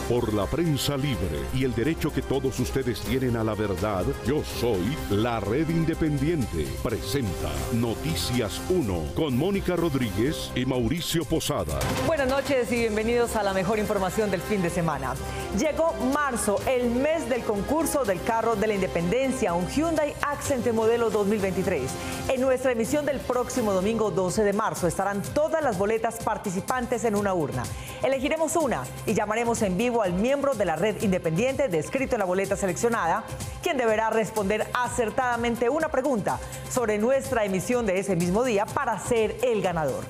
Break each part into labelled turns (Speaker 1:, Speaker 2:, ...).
Speaker 1: Por la prensa libre y el derecho que todos ustedes tienen a la verdad, yo soy la Red Independiente. Presenta Noticias 1 con Mónica Rodríguez y Mauricio Posada.
Speaker 2: Buenas noches y bienvenidos a la mejor información del fin de semana. Llegó marzo, el mes del concurso del carro de la Independencia, un Hyundai Accent modelo 2023. En nuestra emisión del próximo domingo 12 de marzo estarán todas las boletas participantes en una urna. Elegiremos una y llamaremos en vivo al miembro de la Red Independiente descrito en la boleta seleccionada, quien deberá responder acertadamente una pregunta sobre nuestra emisión de ese mismo día para ser el ganador.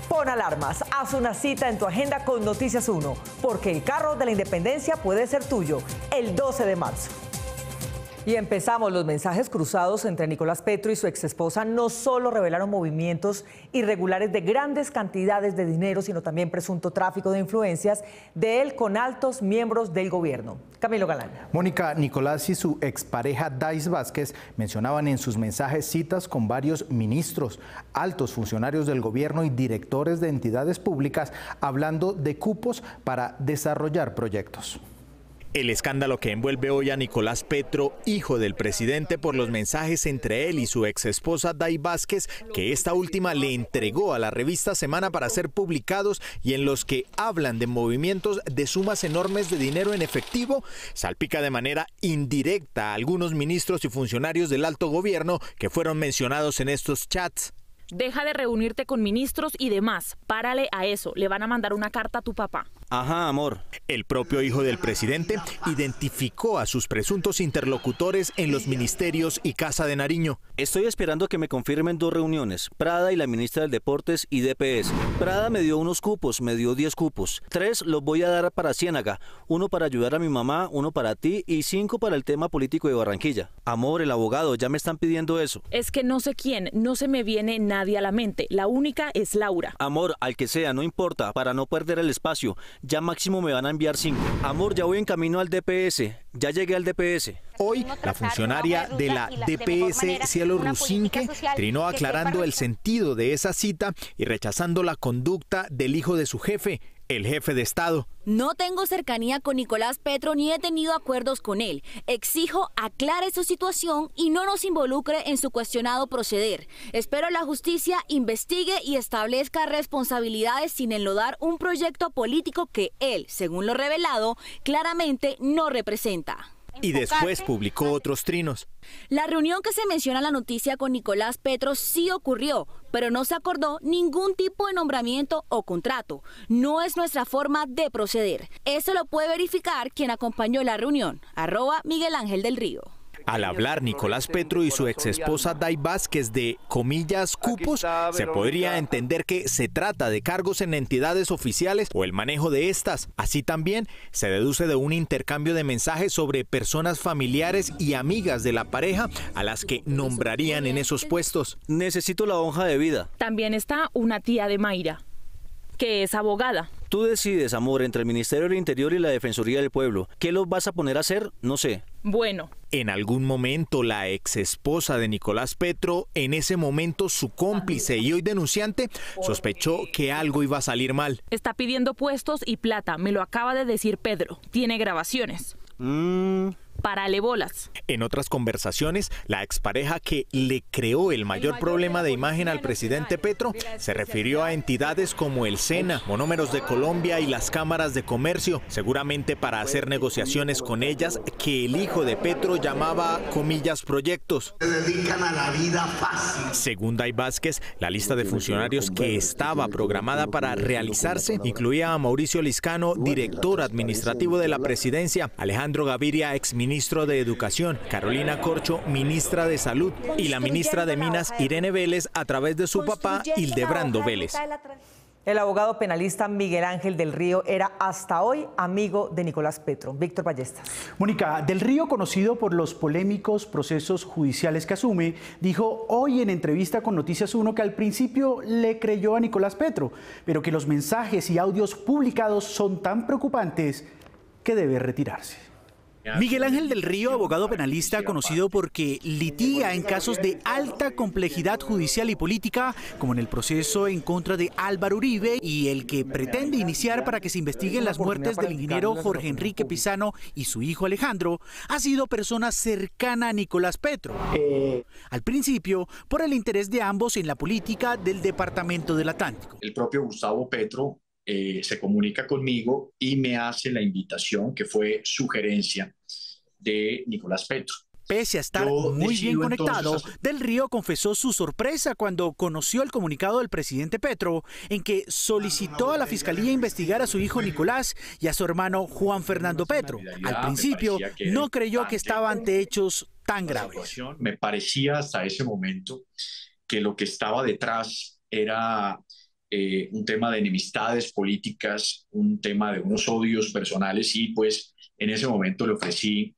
Speaker 2: Pon alarmas, haz una cita en tu agenda con Noticias 1, porque el carro de la Independencia puede ser tuyo el 12 de marzo. Y empezamos. Los mensajes cruzados entre Nicolás Petro y su exesposa no solo revelaron movimientos irregulares de grandes cantidades de dinero, sino también presunto tráfico de influencias de él con altos miembros del gobierno. Camilo Galán.
Speaker 3: Mónica, Nicolás y su expareja Dais Vázquez mencionaban en sus mensajes citas con varios ministros, altos funcionarios del gobierno y directores de entidades públicas hablando de cupos para desarrollar proyectos.
Speaker 4: El escándalo que envuelve hoy a Nicolás Petro, hijo del presidente, por los mensajes entre él y su exesposa Dais Vázquez, que esta última le entregó a la revista Semana para ser publicados y en los que hablan de movimientos de sumas enormes de dinero en efectivo, salpica de manera indirecta a algunos ministros y funcionarios del alto gobierno que fueron mencionados en estos chats.
Speaker 5: Deja de reunirte con ministros y demás. Párale a eso. Le van a mandar una carta a tu papá.
Speaker 4: Ajá, amor. El propio hijo del presidente identificó a sus presuntos interlocutores en los ministerios y Casa de Nariño.
Speaker 6: Estoy esperando que me confirmen 2 reuniones, Prada y la ministra del Deportes y DPS. Prada me dio unos cupos, me dio 10 cupos. 3 los voy a dar para Ciénaga, 1 para ayudar a mi mamá, 1 para ti y 5 para el tema político de Barranquilla. Amor, el abogado, ya me están pidiendo eso.
Speaker 5: Es que no sé quién, no se me viene nadie a la mente. La única es Laura.
Speaker 6: Amor, al que sea, no importa, para no perder el espacio. Ya máximo me van a enviar 5. Amor, ya voy en camino al DPS. Ya llegué al DPS.
Speaker 4: Hoy, la funcionaria de la DPS, Cielo Rusinque, trinó aclarando el sentido de esa cita y rechazando la conducta del hijo de su jefe, el jefe de Estado.
Speaker 7: No tengo cercanía con Nicolás Petro ni he tenido acuerdos con él. Exijo aclare su situación y no nos involucre en su cuestionado proceder. Espero la justicia investigue y establezca responsabilidades sin enlodar un proyecto político que él, según lo revelado, claramente no representa.
Speaker 4: Y después publicó otros trinos.
Speaker 7: La reunión que se menciona en la noticia con Nicolás Petro sí ocurrió, pero no se acordó ningún tipo de nombramiento o contrato. No es nuestra forma de proceder. Eso lo puede verificar quien acompañó la reunión, @Miguel Ángel del Río.
Speaker 4: Al hablar Nicolás Petro y su exesposa Dais Vázquez de, comillas, cupos, se podría entender que se trata de cargos en entidades oficiales o el manejo de estas. Así también se deduce de un intercambio de mensajes sobre personas familiares y amigas de la pareja a las que nombrarían en esos puestos.
Speaker 6: Necesito la hoja de vida.
Speaker 5: También está una tía de Mayra, que es abogada.
Speaker 6: Tú decides, amor, entre el Ministerio del Interior y la Defensoría del Pueblo. ¿Qué los vas a poner a hacer? No sé.
Speaker 5: Bueno.
Speaker 4: En algún momento la exesposa de Nicolás Petro, en ese momento su cómplice y hoy denunciante, sospechó que algo iba a salir mal.
Speaker 5: Está pidiendo puestos y plata, me lo acaba de decir Pedro. Tiene grabaciones. Párale bolas.
Speaker 4: En otras conversaciones, la expareja que le creó el mayor problema de imagen al presidente Petro se refirió a entidades como el SENA, Monómeros de Colombia y las cámaras de comercio, seguramente para hacer negociaciones con ellas que el hijo de Petro llamaba, comillas, proyectos.
Speaker 8: Se dedican a la vida fácil.
Speaker 4: Según Dais Vázquez, la lista de funcionarios que estaba programada para realizarse incluía a Mauricio Liscano, director administrativo de la presidencia, Alejandro Gaviria, exministro de Educación, Carolina Corcho, ministra de Salud, y la ministra de Minas, Irene Vélez, a través de su papá, Hildebrando Vélez.
Speaker 2: El abogado penalista Miguel Ángel del Río era hasta hoy amigo de Nicolás Petro. Víctor Ballestas.
Speaker 9: Mónica, del Río, conocido por los polémicos procesos judiciales que asume, dijo hoy en entrevista con Noticias 1 que al principio le creyó a Nicolás Petro, pero que los mensajes y audios publicados son tan preocupantes que debe retirarse. Miguel Ángel del Río, abogado penalista conocido porque litiga en casos de alta complejidad judicial y política, como en el proceso en contra de Álvaro Uribe y el que pretende iniciar para que se investiguen las muertes del ingeniero Jorge Enrique Pizano y su hijo Alejandro, ha sido persona cercana a Nicolás Petro. Al principio, por el interés de ambos en la política del Departamento del Atlántico.
Speaker 10: El propio Gustavo Petro se comunica conmigo y me hace la invitación, que fue sugerencia de Nicolás Petro.
Speaker 9: Pese a estar muy bien conectado, Del Río confesó su sorpresa cuando conoció el comunicado del presidente Petro, en que solicitó a la Fiscalía investigar a su hijo Nicolás y a su hermano Juan Fernando Petro. Al principio, no creyó que estaba ante hechos tan graves.
Speaker 10: Me parecía hasta ese momento que lo que estaba detrás era un tema de enemistades políticas, un tema de unos odios personales, y pues en ese momento le ofrecí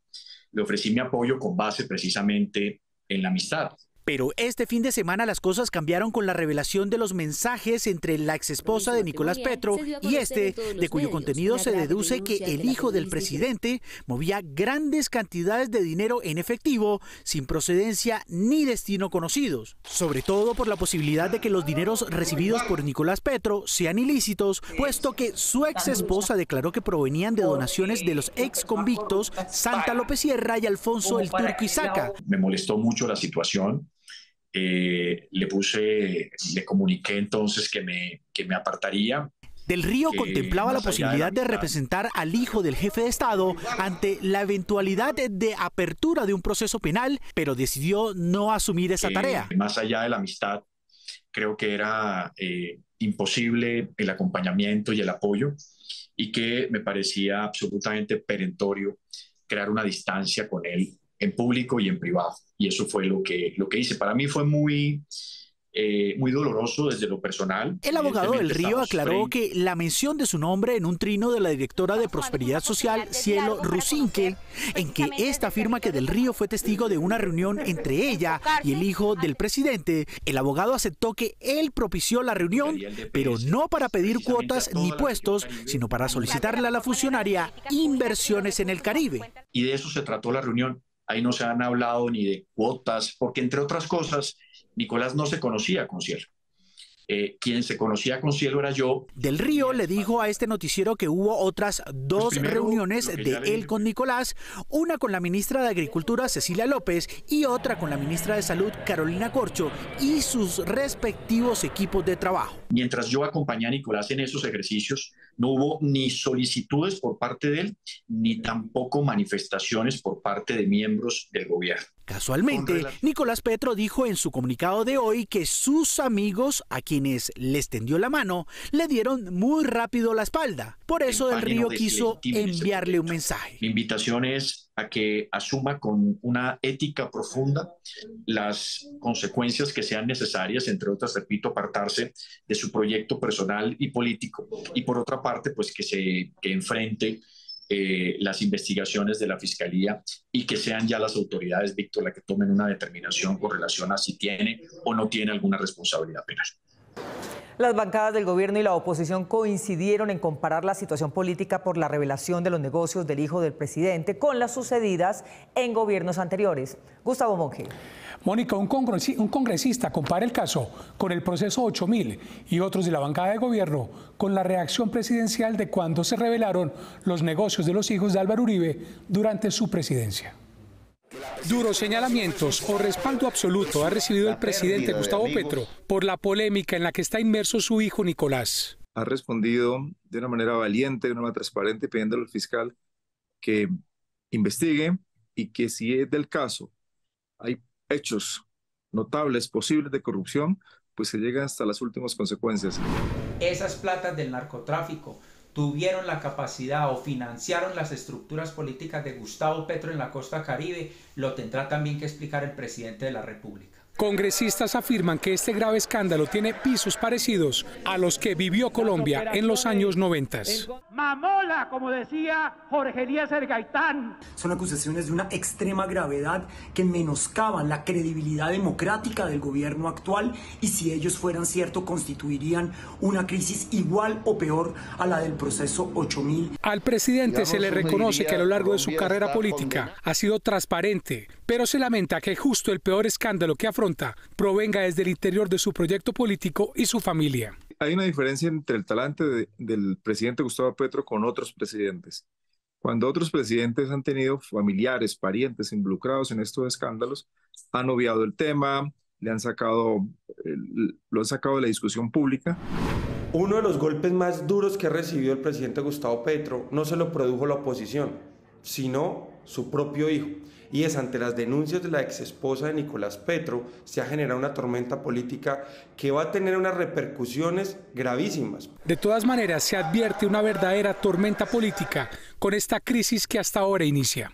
Speaker 10: mi apoyo con base precisamente en la amistad.
Speaker 9: Pero este fin de semana las cosas cambiaron con la revelación de los mensajes entre la exesposa de Nicolás Petro y de cuyo contenido se deduce que el hijo del presidente movía grandes cantidades de dinero en efectivo sin procedencia ni destino conocidos. Sobre todo por la posibilidad de que los dineros recibidos por Nicolás Petro sean ilícitos, puesto que su exesposa declaró que provenían de donaciones de los ex convictos Santa López Sierra y Alfonso el Turco Isaca.
Speaker 10: Me molestó mucho la situación. Le comuniqué entonces que me apartaría.
Speaker 9: Del Río contemplaba la posibilidad de representar al hijo del jefe de Estado ante la eventualidad de apertura de un proceso penal, pero decidió no asumir esa tarea.
Speaker 10: Más allá de la amistad, creo que era imposible el acompañamiento y el apoyo, y que me parecía absolutamente perentorio crear una distancia con él en público y en privado. Y eso fue lo que hice. Para mí fue muy doloroso desde lo personal.
Speaker 9: El abogado Del Río aclaró que la mención de su nombre en un trino de la directora de Prosperidad Social, Cielo Rusinque, en que esta afirma que Del Río fue testigo de una reunión entre ella y el hijo del presidente, el abogado aceptó que él propició la reunión, pero no para pedir cuotas ni puestos, sino para solicitarle a la funcionaria inversiones en el Caribe.
Speaker 10: Y de eso se trató la reunión. Ahí no se han hablado ni de cuotas, porque entre otras cosas, Nicolás no se conocía con Cielo. Quien se conocía con Cielo era yo.
Speaker 9: Del Río le dijo a este noticiero que hubo otras dos reuniones de él con Nicolás, una con la ministra de Agricultura, Cecilia López, y otra con la ministra de Salud, Carolina Corcho, y sus respectivos equipos de trabajo.
Speaker 10: Mientras yo acompañé a Nicolás en esos ejercicios, no hubo ni solicitudes por parte de él, ni tampoco manifestaciones por parte de miembros del gobierno.
Speaker 9: Casualmente, Nicolás Petro dijo en su comunicado de hoy que sus amigos, a quienes les tendió la mano, le dieron muy rápido la espalda. Por eso Del Río quiso enviarle un mensaje.
Speaker 10: Mi invitación es a que asuma con una ética profunda las consecuencias que sean necesarias, entre otras, repito, apartarse de su proyecto personal y político, y por otra parte, pues que enfrente las investigaciones de la Fiscalía y que sean ya las autoridades, Víctor, las que tomen una determinación con relación a si tiene o no tiene alguna responsabilidad penal.
Speaker 2: Las bancadas del gobierno y la oposición coincidieron en comparar la situación política por la revelación de los negocios del hijo del presidente con las sucedidas en gobiernos anteriores. Gustavo Monge.
Speaker 11: Mónica, un congresista compara el caso con el proceso 8000 y otros de la bancada de gobierno con la reacción presidencial de cuando se revelaron los negocios de los hijos de Álvaro Uribe durante su presidencia. Duros señalamientos o respaldo absoluto ha recibido el presidente Gustavo Petro por la polémica en la que está inmerso su hijo Nicolás.
Speaker 12: Ha respondido de una manera valiente, de una manera transparente, pidiéndole al fiscal que investigue y que, si es del caso, hay hechos notables, posibles de corrupción, pues se llega hasta las últimas consecuencias.
Speaker 13: Esas platas del narcotráfico tuvieron la capacidad o financiaron las estructuras políticas de Gustavo Petro en la costa caribe, lo tendrá también que explicar el presidente de la República.
Speaker 11: Congresistas afirman que este grave escándalo tiene pisos parecidos a los que vivió Colombia en los años 90.
Speaker 14: Mamola, como decía Jorge Eliezer Gaitán.
Speaker 15: Son acusaciones de una extrema gravedad que menoscaban la credibilidad democrática del gobierno actual y, si ellos fueran cierto, constituirían una crisis igual o peor a la del proceso 8000.
Speaker 11: Al presidente se le reconoce que a lo largo de su carrera política ha sido transparente, pero se lamenta que justo el peor escándalo que afronta provenga desde el interior de su proyecto político y su familia.
Speaker 12: Hay una diferencia entre el talante del presidente Gustavo Petro con otros presidentes. Cuando otros presidentes han tenido familiares, parientes involucrados en estos escándalos, han obviado el tema, lo han sacado de la discusión pública.
Speaker 16: Uno de los golpes más duros que ha recibido el presidente Gustavo Petro no se lo produjo la oposición, sino su propio hijo. Y es ante las denuncias de la exesposa de Nicolás Petro se ha generado una tormenta política que va a tener unas repercusiones gravísimas.
Speaker 11: De todas maneras, se advierte una verdadera tormenta política con esta crisis que hasta ahora inicia.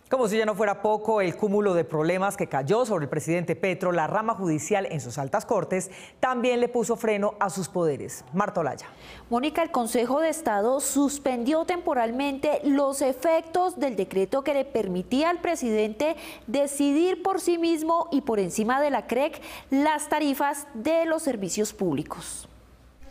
Speaker 2: Como si ya no fuera poco el cúmulo de problemas que cayó sobre el presidente Petro, la rama judicial en sus altas cortes también le puso freno a sus poderes. Marta Olaya.
Speaker 17: Mónica, el Consejo de Estado suspendió temporalmente los efectos del decreto que le permitía al presidente decidir por sí mismo y por encima de la CREC las tarifas de los servicios públicos.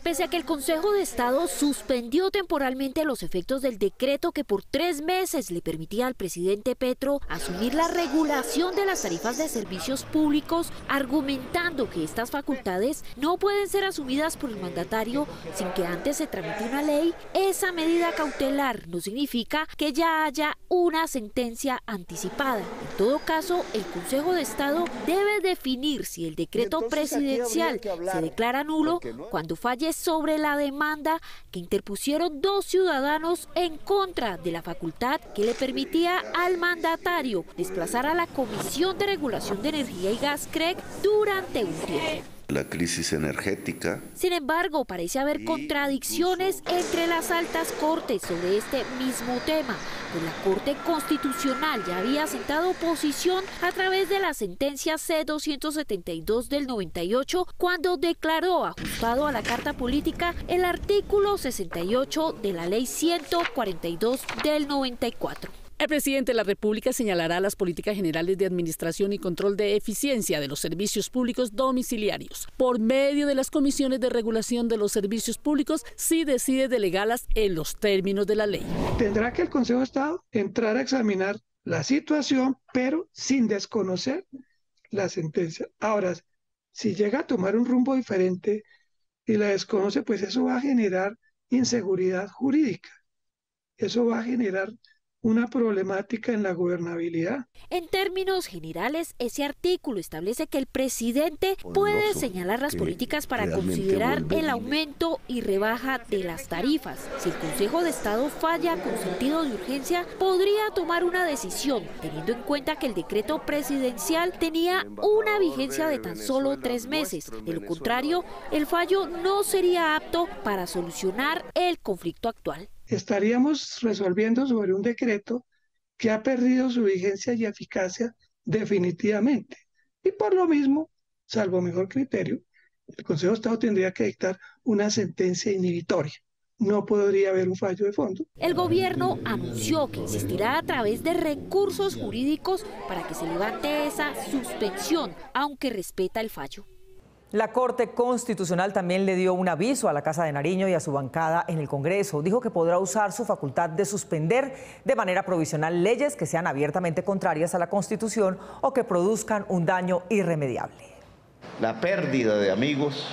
Speaker 18: Pese a que el Consejo de Estado suspendió temporalmente los efectos del decreto que por 3 meses le permitía al presidente Petro asumir la regulación de las tarifas de servicios públicos, argumentando que estas facultades no pueden ser asumidas por el mandatario sin que antes se tramite una ley, esa medida cautelar no significa que ya haya una sentencia anticipada. En todo caso, el Consejo de Estado debe definir si el decreto presidencial se declara nulo cuando falle sobre la demanda que interpusieron 2 ciudadanos en contra de la facultad que le permitía al mandatario desplazar a la Comisión de Regulación de Energía y Gas CREG durante un tiempo.
Speaker 19: La crisis energética.
Speaker 18: Sin embargo, parece haber contradicciones entre las altas cortes sobre este mismo tema, pues la Corte Constitucional ya había sentado posición a través de la sentencia C-272 del 98 cuando declaró ajustado a la Carta Política el artículo 68 de la Ley 142 del 94.
Speaker 20: El presidente de la República señalará las políticas generales de administración y control de eficiencia de los servicios públicos domiciliarios por medio de las comisiones de regulación de los servicios públicos si decide delegarlas en los términos de la ley.
Speaker 14: Tendrá que el Consejo de Estado entrar a examinar la situación, pero sin desconocer la sentencia. Ahora, si llega a tomar un rumbo diferente y la desconoce, pues eso va a generar inseguridad jurídica. Eso va a generar una problemática en la gobernabilidad.
Speaker 18: En términos generales, ese artículo establece que el presidente puede señalar las políticas para considerar el aumento y rebaja de las tarifas. Si el Consejo de Estado falla con sentido de urgencia, podría tomar una decisión, teniendo en cuenta que el decreto presidencial tenía una vigencia de tan solo 3 meses. De lo contrario, el fallo no sería apto para solucionar el conflicto actual.
Speaker 14: Estaríamos resolviendo sobre un decreto que ha perdido su vigencia y eficacia definitivamente. Y por lo mismo, salvo mejor criterio, el Consejo de Estado tendría que dictar una sentencia inhibitoria. No podría haber un fallo de fondo.
Speaker 18: El gobierno anunció que insistirá a través de recursos jurídicos para que se levante esa suspensión, aunque respeta el fallo.
Speaker 2: La Corte Constitucional también le dio un aviso a la Casa de Nariño y a su bancada en el Congreso. Dijo que podrá usar su facultad de suspender de manera provisional leyes que sean abiertamente contrarias a la Constitución o que produzcan un daño irremediable.
Speaker 19: La pérdida de amigos.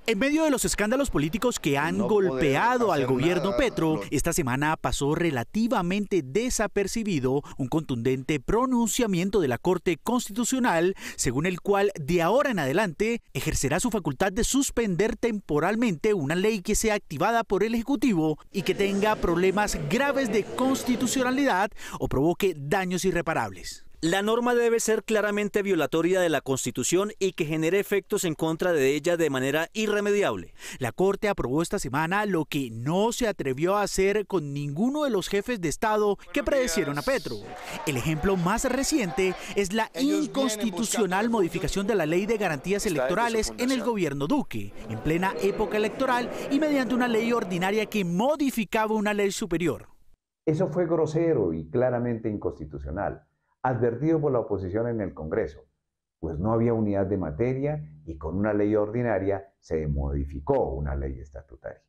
Speaker 9: En medio de los escándalos políticos que han golpeado al gobierno Petro, esta semana pasó relativamente desapercibido un contundente pronunciamiento de la Corte Constitucional, según el cual de ahora en adelante ejercerá su facultad de suspender temporalmente una ley que sea activada por el Ejecutivo y que tenga problemas graves de constitucionalidad o provoque daños irreparables.
Speaker 6: La norma debe ser claramente violatoria de la Constitución y que genere efectos en contra de ella de manera irremediable.
Speaker 9: La Corte aprobó esta semana lo que no se atrevió a hacer con ninguno de los jefes de Estado que predecieron a Petro. El ejemplo más reciente es la inconstitucional modificación de la Ley de Garantías Electorales en el gobierno Duque, en plena época electoral y mediante una ley ordinaria que modificaba una ley superior.
Speaker 21: Eso fue grosero y claramente inconstitucional, advertido por la oposición en el Congreso, pues no había unidad de materia y con una ley ordinaria se modificó una ley estatutaria.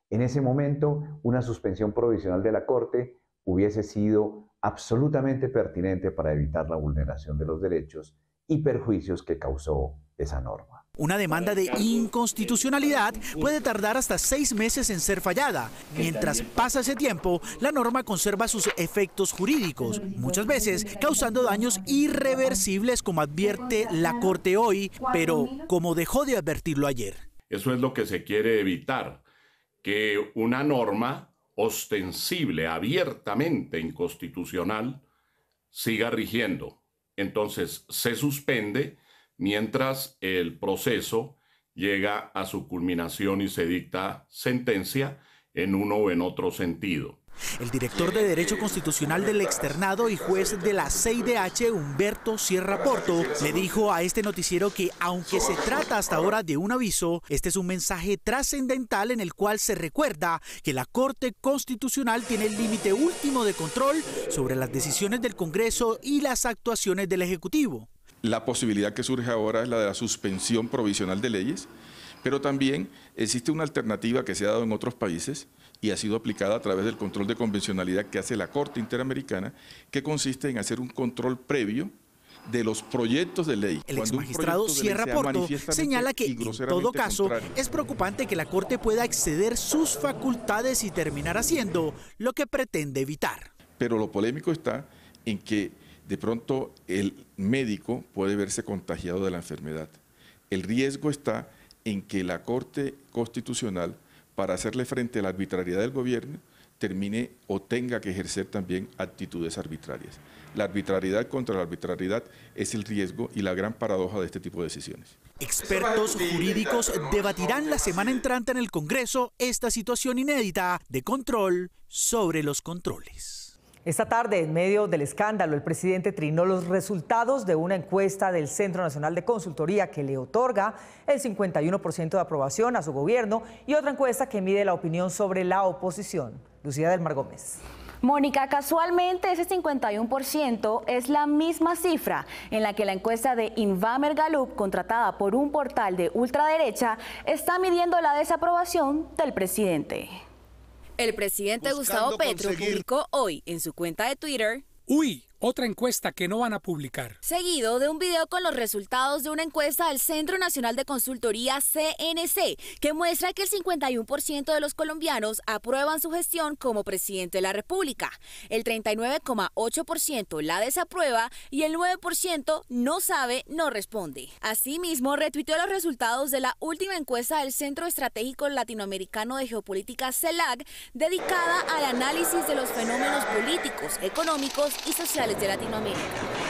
Speaker 21: En ese momento, una suspensión provisional de la Corte hubiese sido absolutamente pertinente para evitar la vulneración de los derechos y perjuicios que causó esa norma.
Speaker 9: Una demanda de inconstitucionalidad puede tardar hasta 6 meses en ser fallada. Mientras pasa ese tiempo, la norma conserva sus efectos jurídicos, muchas veces causando daños irreversibles, como advierte la Corte hoy, pero como dejó de advertirlo ayer.
Speaker 1: Eso es lo que se quiere evitar, que una norma ostensible, abiertamente inconstitucional, siga rigiendo. Entonces se suspende mientras el proceso llega a su culminación y se dicta sentencia en uno o en otro sentido.
Speaker 9: El director de Derecho Constitucional del Externado y juez de la CIDH, Humberto Sierra Porto, le dijo a este noticiero que aunque se trata hasta ahora de un aviso, este es un mensaje trascendental en el cual se recuerda que la Corte Constitucional tiene el límite último de control sobre las decisiones del Congreso y las actuaciones del Ejecutivo.
Speaker 12: La posibilidad que surge ahora es la de la suspensión provisional de leyes, pero también existe una alternativa que se ha dado en otros países y ha sido aplicada a través del control de convencionalidad que hace la Corte Interamericana, que consiste en hacer un control previo de los proyectos de ley.
Speaker 9: El exmagistrado Sierra Porto señala que, en todo caso, es preocupante que la Corte pueda exceder sus facultades y terminar haciendo lo que pretende evitar.
Speaker 12: Pero lo polémico está en que de pronto el médico puede verse contagiado de la enfermedad. El riesgo está en que la Corte Constitucional, para hacerle frente a la arbitrariedad del gobierno, termine o tenga que ejercer también actitudes arbitrarias. La arbitrariedad contra la arbitrariedad es el riesgo y la gran paradoja de este tipo de decisiones.
Speaker 9: Expertos jurídicos debatirán la semana entrante en el Congreso esta situación inédita de control sobre los controles.
Speaker 2: Esta tarde, en medio del escándalo, el presidente trinó los resultados de una encuesta del Centro Nacional de Consultoría que le otorga el 51% de aprobación a su gobierno y otra encuesta que mide la opinión sobre la oposición. Lucía del Mar Gómez.
Speaker 7: Mónica, casualmente ese 51% es la misma cifra en la que la encuesta de Invamer Gallup, contratada por un portal de ultraderecha, está midiendo la desaprobación del presidente. El presidente Gustavo Petro publicó hoy en su cuenta de Twitter:
Speaker 11: ¡Uy! Otra encuesta que no van a publicar.
Speaker 7: Seguido de un video con los resultados de una encuesta del Centro Nacional de Consultoría CNC, que muestra que el 51% de los colombianos aprueban su gestión como presidente de la República, el 39,8% la desaprueba y el 9% no sabe, no responde. Asimismo, retuiteó los resultados de la última encuesta del Centro Estratégico Latinoamericano de Geopolítica CELAC, dedicada al análisis de los fenómenos políticos, económicos y sociales de Latinoamérica.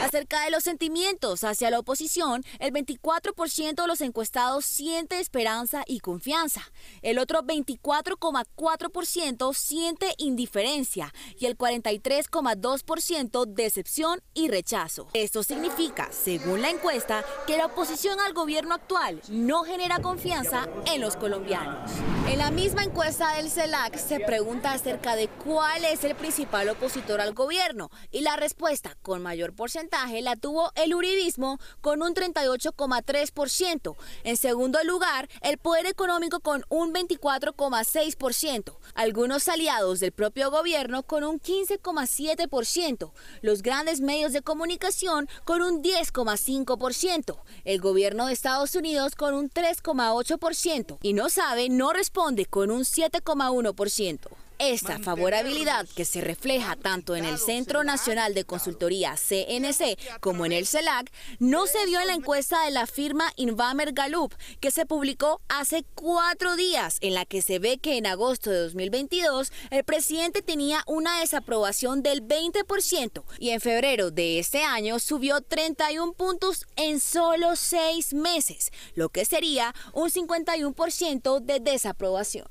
Speaker 7: Acerca de los sentimientos hacia la oposición, el 24% de los encuestados siente esperanza y confianza, el otro 24,4% siente indiferencia y el 43,2% decepción y rechazo. Esto significa, según la encuesta, que la oposición al gobierno actual no genera confianza en los colombianos. En la misma encuesta del CELAC se pregunta acerca de cuál es el principal opositor al gobierno y la respuesta con mayor porcentaje la tuvo el uribismo con un 38,3%. En segundo lugar, el poder económico con un 24,6%. Algunos aliados del propio gobierno con un 15,7%. Los grandes medios de comunicación con un 10,5%. El gobierno de Estados Unidos con un 3,8%. Y no sabe, no responde con un 7,1%. Esta favorabilidad, que se refleja tanto en el Centro Nacional de Consultoría CNC como en el CELAC, no se vio en la encuesta de la firma Invamer Gallup, que se publicó hace 4 días, en la que se ve que en agosto de 2022 el presidente tenía una desaprobación del 20% y en febrero de este año subió 31 puntos en solo 6 meses, lo que sería un 51% de desaprobación.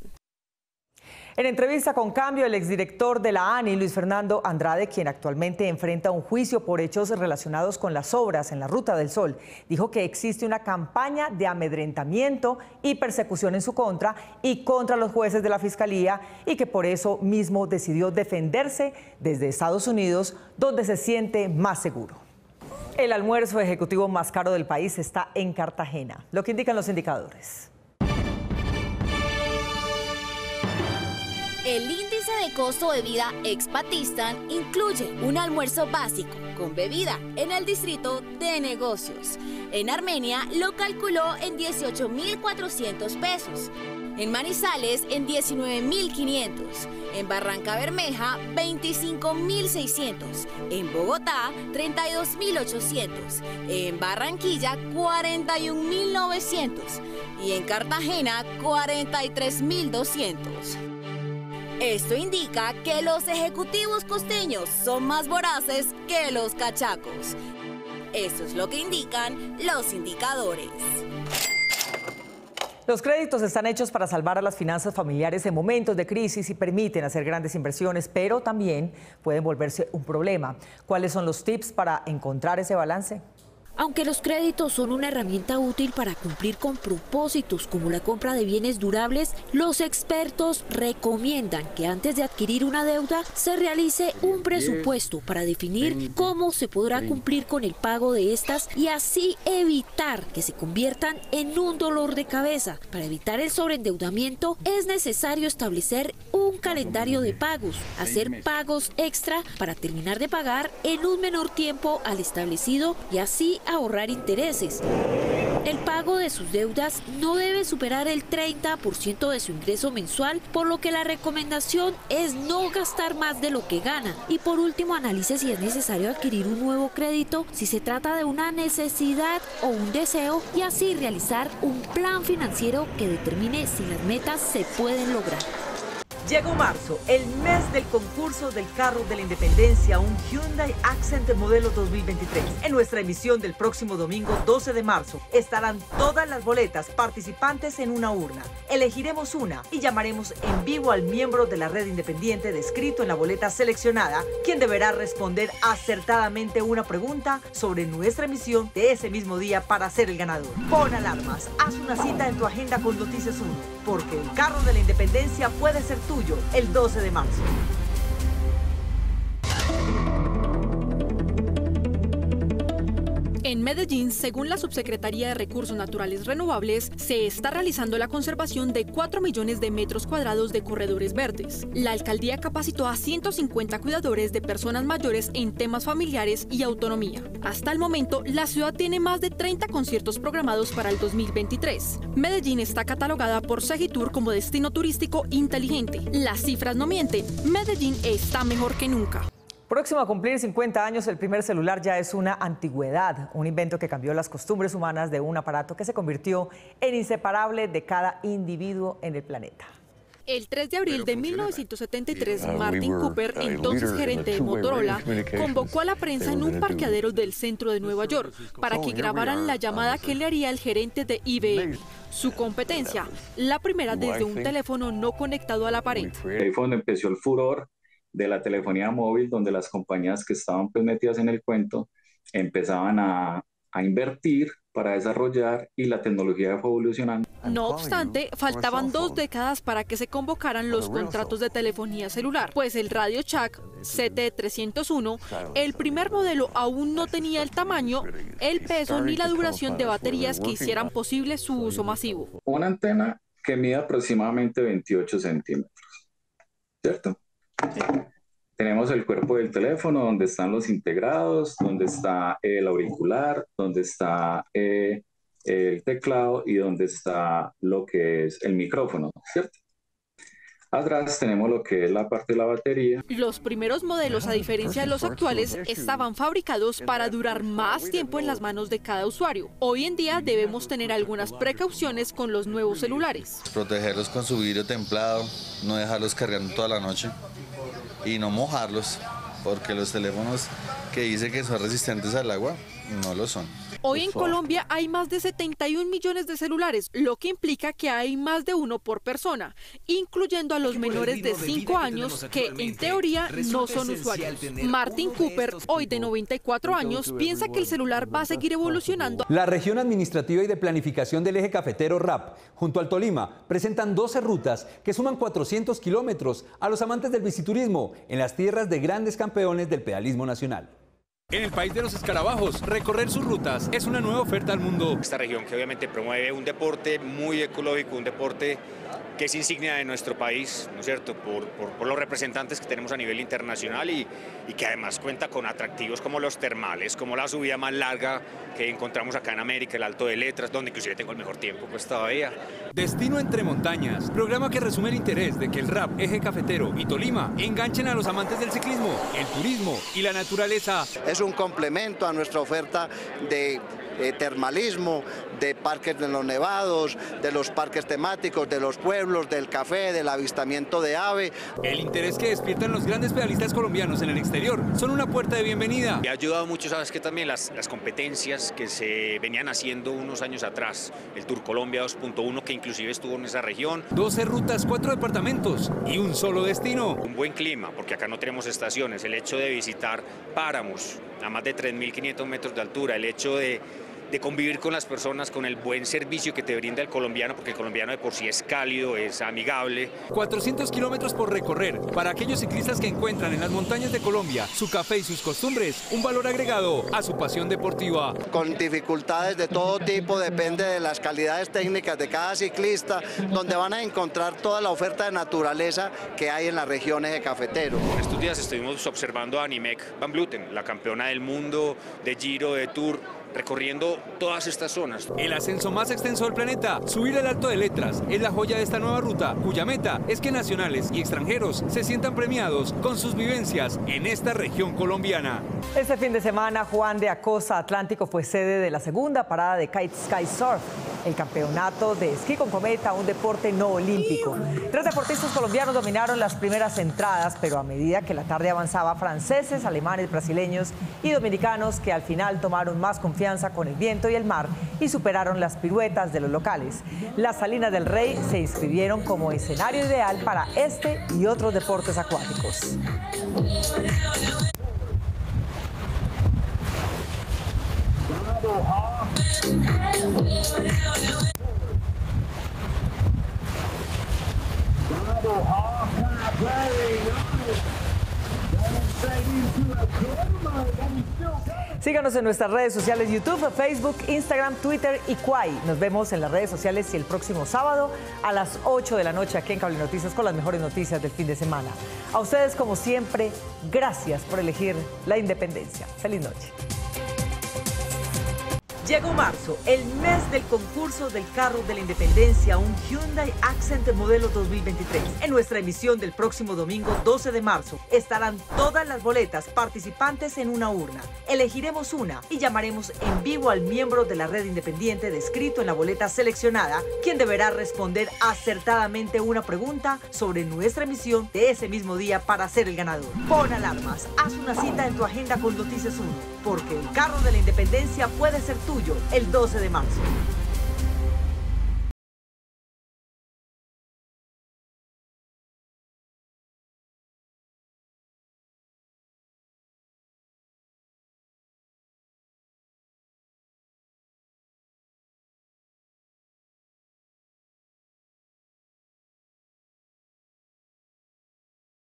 Speaker 2: En entrevista con Cambio, el exdirector de la ANI, Luis Fernando Andrade, quien actualmente enfrenta un juicio por hechos relacionados con las obras en la Ruta del Sol, dijo que existe una campaña de amedrentamiento y persecución en su contra y contra los jueces de la Fiscalía, y que por eso mismo decidió defenderse desde Estados Unidos, donde se siente más seguro. El almuerzo ejecutivo más caro del país está en Cartagena, lo que indican los indicadores.
Speaker 7: El índice de costo de vida Expatistan incluye un almuerzo básico con bebida en el distrito de negocios. En Armenia lo calculó en 18.400 pesos. En Manizales en 19.500, en Barranca Bermeja 25.600, en Bogotá 32.800, en Barranquilla 41.900 y en Cartagena 43.200. Esto indica que los ejecutivos costeños son más voraces que los cachacos. Eso es lo que indican los indicadores.
Speaker 2: Los créditos están hechos para salvar a las finanzas familiares en momentos de crisis y permiten hacer grandes inversiones, pero también pueden volverse un problema. ¿Cuáles son los tips para encontrar ese balance?
Speaker 18: Aunque los créditos son una herramienta útil para cumplir con propósitos como la compra de bienes durables, los expertos recomiendan que antes de adquirir una deuda se realice un presupuesto para definir cómo se podrá cumplir con el pago de estas y así evitar que se conviertan en un dolor de cabeza. Para evitar el sobreendeudamiento es necesario establecer un calendario de pagos, hacer pagos extra para terminar de pagar en un menor tiempo al establecido y así ahorrar intereses. El pago de sus deudas no debe superar el 30% de su ingreso mensual, por lo que la recomendación es no gastar más de lo que gana. Y por último, analice si es necesario adquirir un nuevo crédito, si se trata de una necesidad o un deseo, y así realizar un plan financiero que determine si las metas se pueden lograr.
Speaker 2: Llegó marzo, el mes del concurso del carro de la independencia, un Hyundai Accent modelo 2023. En nuestra emisión del próximo domingo 12 de marzo estarán todas las boletas participantes en una urna. Elegiremos una y llamaremos en vivo al miembro de la red independiente descrito en la boleta seleccionada, quien deberá responder acertadamente una pregunta sobre nuestra emisión de ese mismo día para ser el ganador. Pon alarmas, haz una cita en tu agenda con Noticias 1, porque el carro de la independencia puede ser tuyo el 12 de marzo.
Speaker 3: En Medellín, según la Subsecretaría de Recursos Naturales Renovables, se está realizando la conservación de 4 millones de metros cuadrados de corredores verdes. La alcaldía capacitó a 150 cuidadores de personas mayores en temas familiares y autonomía. Hasta el momento, la ciudad tiene más de 30 conciertos programados para el 2023. Medellín está catalogada por Segitur como destino turístico inteligente. Las cifras no mienten. Medellín está mejor que nunca.
Speaker 2: Próximo a cumplir 50 años, el primer celular ya es una antigüedad, un invento que cambió las costumbres humanas de un aparato que se convirtió en inseparable de cada individuo en el planeta.
Speaker 3: El 3 de abril de 1973, Martin Cooper, entonces gerente de Motorola, convocó a la prensa en un parqueadero del centro de Nueva York para que grabaran la llamada que le haría el gerente de IBM. Su competencia, la primera desde un teléfono no conectado a la pared.
Speaker 22: Ahí fue donde empezó el furor de la telefonía móvil, donde las compañías que estaban pues metidas en el cuento empezaban a invertir para desarrollar y la tecnología fue evolucionando.
Speaker 3: No obstante, faltaban 2 décadas para que se convocaran los contratos de telefonía celular, pues el Radio Shack CT301, el primer modelo, aún no tenía el tamaño, el peso ni la duración de baterías que hicieran posible su uso masivo.
Speaker 22: Una antena que mide aproximadamente 28 centímetros, ¿cierto? Tenemos el cuerpo del teléfono donde están los integrados, donde está el auricular, donde está el teclado y donde está lo que es el micrófono, ¿cierto? Atrás tenemos lo que es la parte de la batería.
Speaker 3: Los primeros modelos, a diferencia de los actuales, estaban fabricados para durar más tiempo en las manos de cada usuario. Hoy en día debemos tener algunas precauciones con los nuevos celulares.
Speaker 5: Protegerlos con su vidrio templado, no dejarlos cargando toda la noche y no mojarlos, porque los teléfonos que dicen que son resistentes al agua no lo son.
Speaker 3: Hoy en Colombia hay más de 71 millones de celulares, lo que implica que hay más de uno por persona, incluyendo a los menores de 5 años que en teoría no son usuarios. Martin Cooper, hoy de 94 años, piensa que el celular va a seguir evolucionando.
Speaker 8: La región administrativa y de planificación del eje cafetero RAP, junto al Tolima, presentan 12 rutas que suman 400 kilómetros a los amantes del biciturismo en las tierras de grandes campeones del pedalismo nacional.
Speaker 23: En el país de los escarabajos, recorrer sus rutas es una nueva oferta al mundo.
Speaker 24: Esta región que obviamente promueve un deporte muy ecológico, un deporte que es insignia de nuestro país, ¿no es cierto?, por los representantes que tenemos a nivel internacional y que además cuenta con atractivos como los termales, como la subida más larga que encontramos acá en América, el Alto de Letras, donde inclusive tengo el mejor tiempo pues todavía.
Speaker 23: Destino entre montañas, programa que resume el interés de que el RAP, Eje Cafetero y Tolima enganchen a los amantes del ciclismo, el turismo y la naturaleza.
Speaker 25: Es un complemento a nuestra oferta de termalismo, de parques de los nevados, de los parques temáticos, de los pueblos, del café, del avistamiento de ave.
Speaker 23: El interés que despiertan los grandes pedalistas colombianos en el exterior son una puerta de bienvenida.
Speaker 24: Me ha ayudado mucho, sabes que también las competencias que se venían haciendo unos años atrás, el Tour Colombia 2.1 que inclusive estuvo en esa región.
Speaker 23: 12 rutas, 4 departamentos y un solo destino.
Speaker 24: Un buen clima, porque acá no tenemos estaciones, el hecho de visitar páramos a más de 3.500 metros de altura, el hecho de convivir con las personas, con el buen servicio que te brinda el colombiano, porque el colombiano de por sí es cálido, es amigable.
Speaker 23: 400 kilómetros por recorrer, para aquellos ciclistas que encuentran en las montañas de Colombia su café y sus costumbres, un valor agregado a su pasión deportiva.
Speaker 25: Con dificultades de todo tipo, depende de las calidades técnicas de cada ciclista, donde van a encontrar toda la oferta de naturaleza que hay en las regiones de cafetero.
Speaker 24: En estos días estuvimos observando a Annemiek van Vleuten, la campeona del mundo de Giro, de Tour, recorriendo todas estas zonas.
Speaker 23: El ascenso más extenso del planeta, subir el Alto de Letras, es la joya de esta nueva ruta, cuya meta es que nacionales y extranjeros se sientan premiados con sus vivencias en esta región colombiana.
Speaker 2: Este fin de semana, Juan de Acosta Atlántico fue sede de la segunda parada de Kite Sky Surf, el campeonato de esquí con cometa, un deporte no olímpico. 3 deportistas colombianos dominaron las primeras entradas, pero a medida que la tarde avanzaba, franceses, alemanes, brasileños y dominicanos que al final tomaron más confianza con el viento y el mar y superaron las piruetas de los locales. Las Salinas del Rey se inscribieron como escenario ideal para este y otros deportes acuáticos. Síganos en nuestras redes sociales YouTube, Facebook, Instagram, Twitter y Kwai. Nos vemos en las redes sociales y el próximo sábado a las 8 de la noche aquí en Cable Noticias con las mejores noticias del fin de semana. A ustedes, como siempre, gracias por elegir la independencia. Feliz noche. Llegó marzo, el mes del concurso del carro de la independencia, un Hyundai Accent modelo 2023. En nuestra emisión del próximo domingo 12 de marzo estarán todas las boletas participantes en una urna. Elegiremos una y llamaremos en vivo al miembro de la red independiente descrito en la boleta seleccionada, quien deberá responder acertadamente una pregunta sobre nuestra emisión de ese mismo día para ser el ganador. Pon alarmas, haz una cita en tu agenda con Noticias 1, porque el carro de la independencia puede ser tuyo el 12 de marzo.